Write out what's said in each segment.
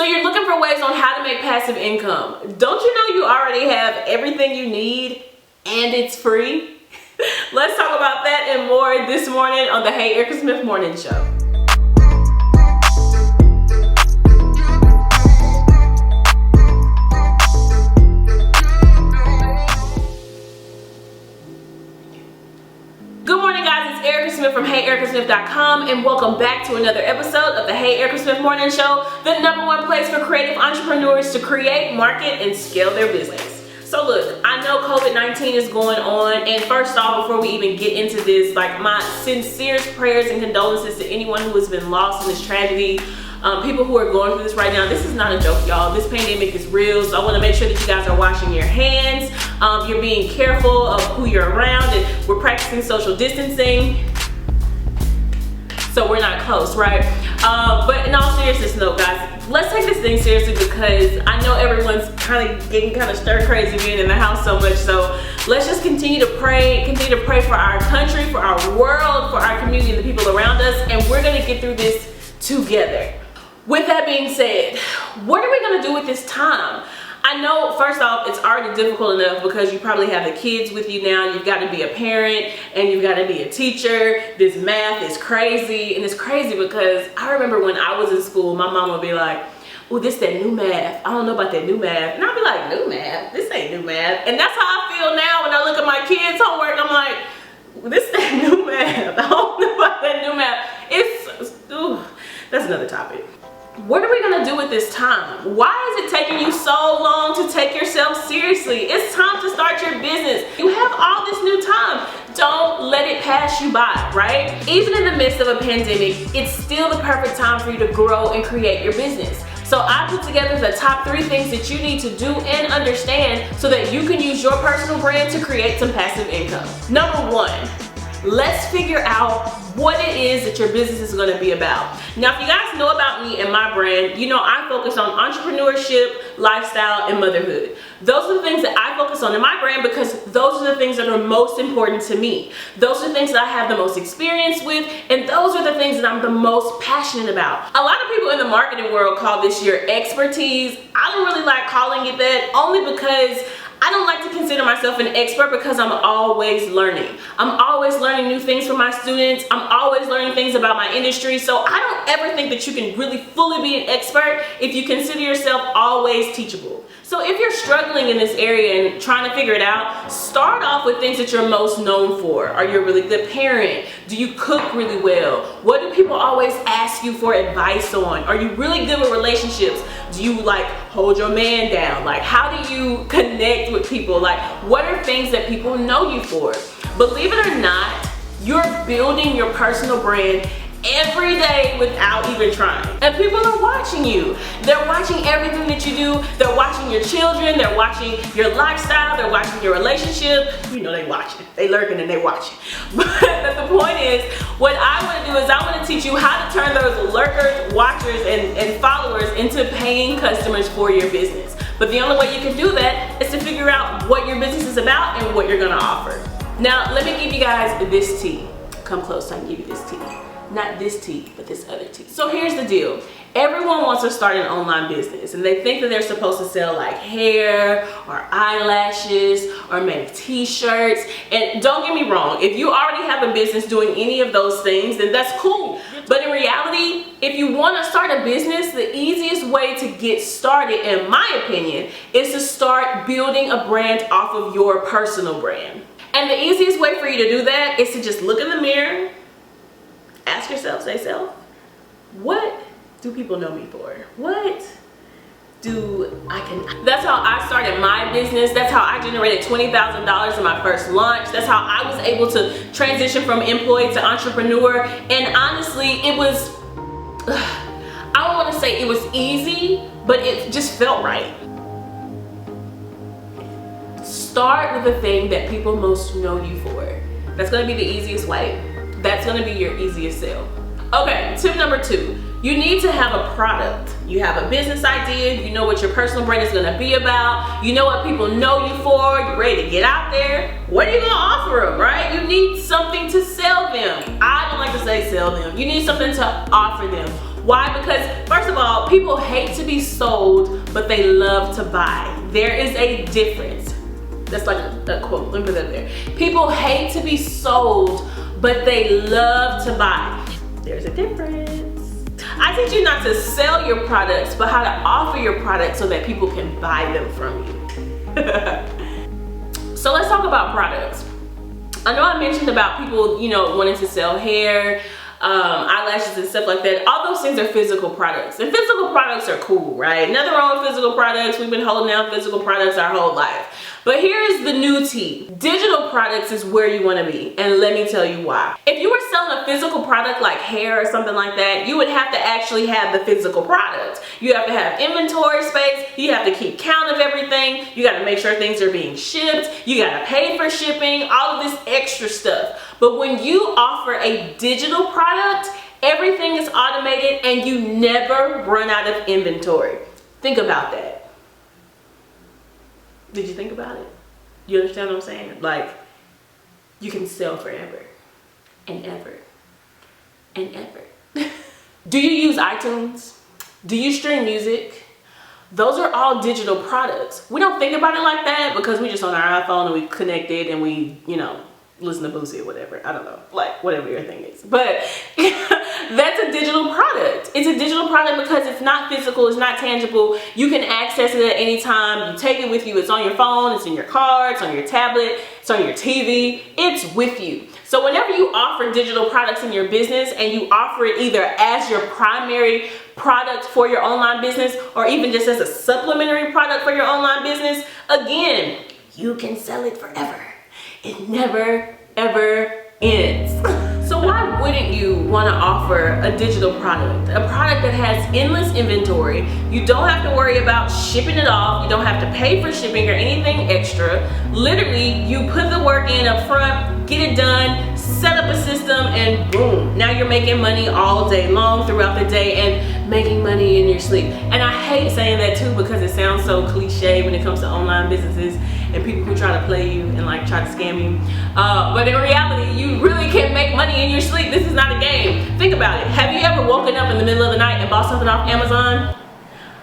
So you're looking for ways on how to make passive income. Don't you know you already have everything you need and it's free? Let's talk about that and more this morning on the Hey Erica Smith Morning Show. Good morning, guys. It's Erica Smith from HeyEricaSmith.com, and welcome back to another episode of the Hey Erica Smith Morning Show, the #1 place for creative entrepreneurs to create, market, and scale their business. So look, I know COVID-19 is going on, and first off, before we even get into this, like, my sincerest prayers and condolences to anyone who has been lost in this tragedy. People who are going through this right now. This is not a joke, y'all. This pandemic is real, so I want to make sure that you guys are washing your hands. You're being careful of who you're around, and we're practicing social distancing, so we're not close, right? But in all seriousness, no, guys, let's take this thing seriously, because I know everyone's getting stir crazy being in the house so much. So let's just continue to pray for our country, for our world, for our community, and the people around us, and we're gonna get through this together. With that being said, what are we gonna do with this time? I know, first off, it's already difficult enough because you probably have the kids with you now. You've got to be a parent and you've got to be a teacher. This math is crazy, and it's crazy because I remember when I was in school, my mom would be like, "Oh, this that new math. I don't know about that new math." And I'd be like, "New math? This ain't new math." And that's how I feel now when I look at my kids' homework. I'm like, "This that new math. I don't know about that new math." That's another topic. What are we gonna do with this time? Why is it taking you so long to take yourself seriously? It's time to start your business. You have all this new time. Don't let it pass you by, right? Even in the midst of a pandemic, it's still the perfect time for you to grow and create your business. So I put together the top 3 things that you need to do and understand so that you can use your personal brand to create some passive income. Number 1, let's figure out what it is that your business is going to be about. Now, if you guys know about me and my brand, you know I focus on entrepreneurship, lifestyle, and motherhood. Those are the things that I focus on in my brand because those are the things that are most important to me. Those are the things that I have the most experience with, and those are the things that I'm the most passionate about. A lot of people in the marketing world call this your expertise. I don't really like calling it that, only because I don't like to consider myself an expert because I'm always learning. I'm always learning new things from my students. I'm always learning things about my industry. So I don't ever think that you can really fully be an expert if you consider yourself always teachable. So if you're struggling in this area and trying to figure it out, start off with things that you're most known for. Are you a really good parent? Do you cook really well? What do people always ask you for advice on? Are you really good with relationships? Do you hold your man down? How do you connect with people? What are things that people know you for? Believe it or not, you're building your personal brand every day without even trying. And people are watching you. They're watching everything that you do. They're watching your children. They're watching your lifestyle. They're watching your relationship. You know they watching. They lurking and they watching. But the point is, what I want to do is I want to teach you how to turn those lurkers, watchers, and followers into paying customers for your business. But the only way you can do that is to figure out what your business is about and what you're going to offer. Now, let me give you guys this tea. Come close so I can give you this tea. Not this tea, but this other tea. So here's the deal. Everyone wants to start an online business, and they think that they're supposed to sell hair or eyelashes or make t-shirts. And don't get me wrong, if you already have a business doing any of those things, then that's cool. But in reality, if you want to start a business, the easiest way to get started, in my opinion, is to start building a brand off of your personal brand. And the easiest way for you to do that is to just look in the mirror, ask yourself, say self, what do people know me for? That's how I started my business. That's how I generated $20,000 in my first launch. That's how I was able to transition from employee to entrepreneur. And honestly, it was, I don't want to say it was easy, but it just felt right. Start with the thing that people most know you for. That's going to be the easiest way. That's going to be your easiest sale. Okay, tip number 2. You need to have a product. You have a business idea. You know what your personal brand is going to be about. You know what people know you for. You're ready to get out there. What are you going to offer them, right? You need something to sell them. I don't like to say sell them. You need something to offer them. Why? Because first of all, people hate to be sold, but they love to buy. There is a difference. That's like a quote, let me put that there. People hate to be sold, but they love to buy. There's a difference. I teach you not to sell your products, but how to offer your products so that people can buy them from you. So let's talk about products. I know I mentioned about people, you know, wanting to sell hair, eyelashes and stuff like that. All those things are physical products, and physical products are cool, right? Nothing wrong with physical products. We've been holding down physical products our whole life. But here's the new tea. Digital products is where you want to be, and let me tell you why. If you were selling a physical product like hair or something like that, you would have to actually have the physical product. You have to have inventory space, you have to keep count of everything, you got to make sure things are being shipped, you got to pay for shipping, all of this extra stuff. But when you offer a digital product, everything is automated and you never run out of inventory. Think about that. Did you think about it? You understand what I'm saying? Like, you can sell forever and ever and ever. Do you use iTunes? Do you stream music? Those are all digital products. We don't think about it like that because we just on our iPhone and we connect it and we, you know, listen to Boosie or whatever. I don't know, like whatever your thing is. But that's a digital product. It's a digital product because it's not physical, it's not tangible. You can access it at any time. You take it with you. It's on your phone, it's in your car, it's on your tablet, it's on your TV. It's with you. So whenever you offer digital products in your business and you offer it either as your primary product for your online business or even just as a supplementary product for your online business, again, you can sell it forever. It never, ever ends. So why wouldn't you want to offer a digital product? A product that has endless inventory. You don't have to worry about shipping it off. You don't have to pay for shipping or anything extra. Literally, you put the work in up front, get it done, set up a system, and boom. Now you're making money all day long throughout the day and making money in your sleep. And I hate saying that too because it sounds so cliche when it comes to online businesses and people who try to play you and like try to scam you. But in reality, you really can make money in your sleep. This is not a game. Think about it. Have you ever woken up in the middle of the night and bought something off Amazon?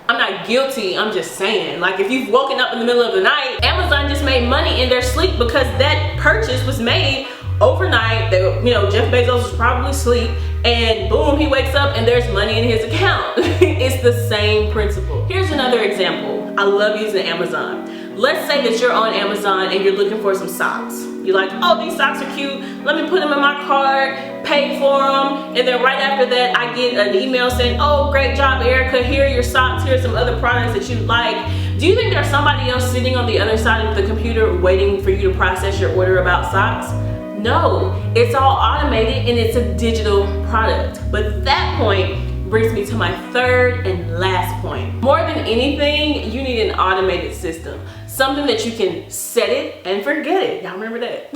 I'm not guilty, I'm just saying. Like if you've woken up in the middle of the night, Amazon just made money in their sleep because that purchase was made overnight. They, you know, Jeff Bezos was probably asleep and boom, he wakes up and there's money in his account. It's the same principle. Here's another example. I love using Amazon. Let's say that you're on Amazon and you're looking for some socks. You're like, oh, these socks are cute. Let me put them in my cart, pay for them. And then right after that, I get an email saying, oh, great job, Erica. Here are your socks. Here are some other products that you like. Do you think there's somebody else sitting on the other side of the computer waiting for you to process your order about socks? No, it's all automated and it's a digital product. But that point brings me to my third and last point. More than anything, you need an automated system. Something that you can set it and forget it. Y'all remember that?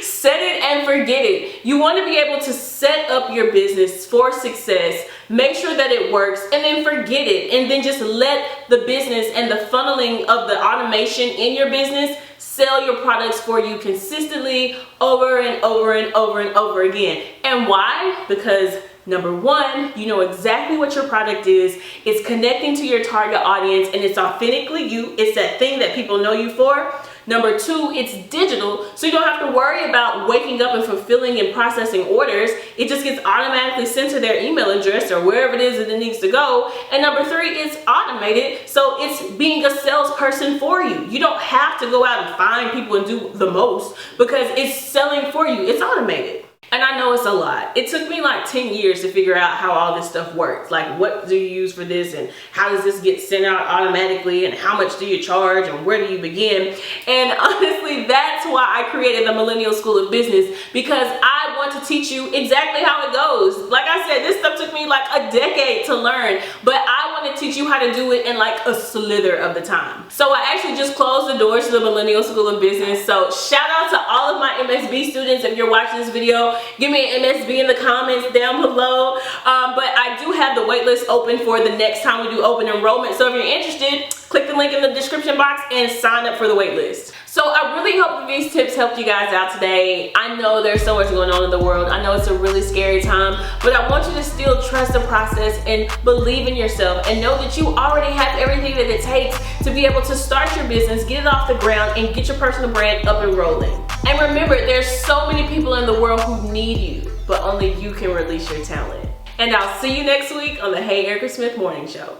Set it and forget it. You want to be able to set up your business for success, make sure that it works, and then forget it. And then just let the business and the funneling of the automation in your business sell your products for you consistently over and over and over and over again. And why? Because number one, you know exactly what your product is. It's connecting to your target audience and it's authentically you. It's that thing that people know you for. Number two, it's digital, so you don't have to worry about waking up and fulfilling and processing orders. It just gets automatically sent to their email address or wherever it is that it needs to go. And number three, it's automated, so it's being a salesperson for you. You don't have to go out and find people and do the most because it's selling for you. It's automated. And I know it's a lot. It took me like 10 years to figure out how all this stuff works. Like, what do you use for this and how does this get sent out automatically and how much do you charge and where do you begin? And honestly, that's why I created the Millennial School of Business, because I want to teach you exactly how it goes. Like I said, this stuff took me like a decade to learn, but I want to teach you how to do it in like a slither of the time. So I actually just closed the doors to the Millennial School of Business. So shout out to all of my MSB students. If you're watching this video, give me an MSB in the comments down below. But I do have the waitlist open for the next time we do open enrollment. So if you're interested, click the link in the description box and sign up for the waitlist. So I really hope that these tips helped you guys out today. I know there's so much going on in the world. I know it's a really scary time, but I want you to still trust the process and believe in yourself and know that you already have everything that it takes to be able to start your business, get it off the ground, and get your personal brand up and rolling. And remember, there's so many people in the world who need you, but only you can release your talent. And I'll see you next week on the Hey Erica Smith Morning Show.